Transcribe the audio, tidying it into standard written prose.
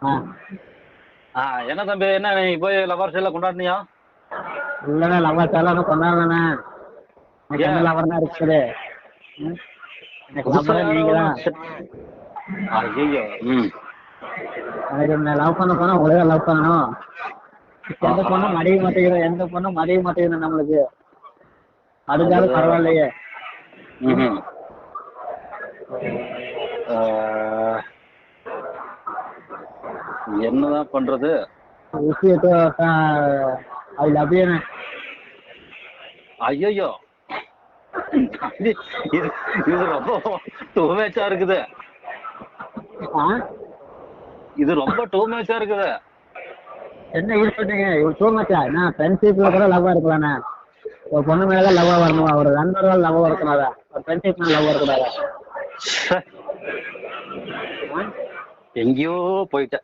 ஆ என்ன தம்பி, என்ன நீ போய் லவர்ஸ் எல்லாம் கொண்டாடினியா? இல்லைண்ணே லவ்வர்ஸ் எல்லாம் கொண்டாடலண்ணே. எனக்கு என்ன லவர் தான் இருக்குது. எனக்கு லவ்வரே நீங்க தான். ஐயோ. எனக்கு லவ் பண்ண போனா ஒரே லவ் பண்ணணும். எந்த பொண்ணும் மடிய மாட்டேங்குது, எந்த பொண்ணும் மடிய மாட்டேங்குது நம்மளுக்கு. அதுக்காக பரவாயில்லையே. என்னதான் பண்றது? விஷயத்தை ஐ லவ் யூ. ஐயோ, இது ரொம்ப டூ மேட்சா இருக்குது. இது ரொம்ப டூ மேட்சா இருக்குது. என்ன யூஸ் பண்ணீங்க? இவ்வளவு டூ மச்சா? நான் ஃப்ரெண்ட்ஷிப்ல கூட லவ்வா இருக்கலாண்ணே. ஒரு பொண்ணு மேலதான் லவ்வா வரணுமா? ஒரு நண்பர்கள் லவ்வா இருக்கக்கூடாதா? ஒரு ஃப்ரெண்ட்ஷிப் மேல லவ்வா இருக்கக்கூடாதா? எங்கேயோ போயிட்ட.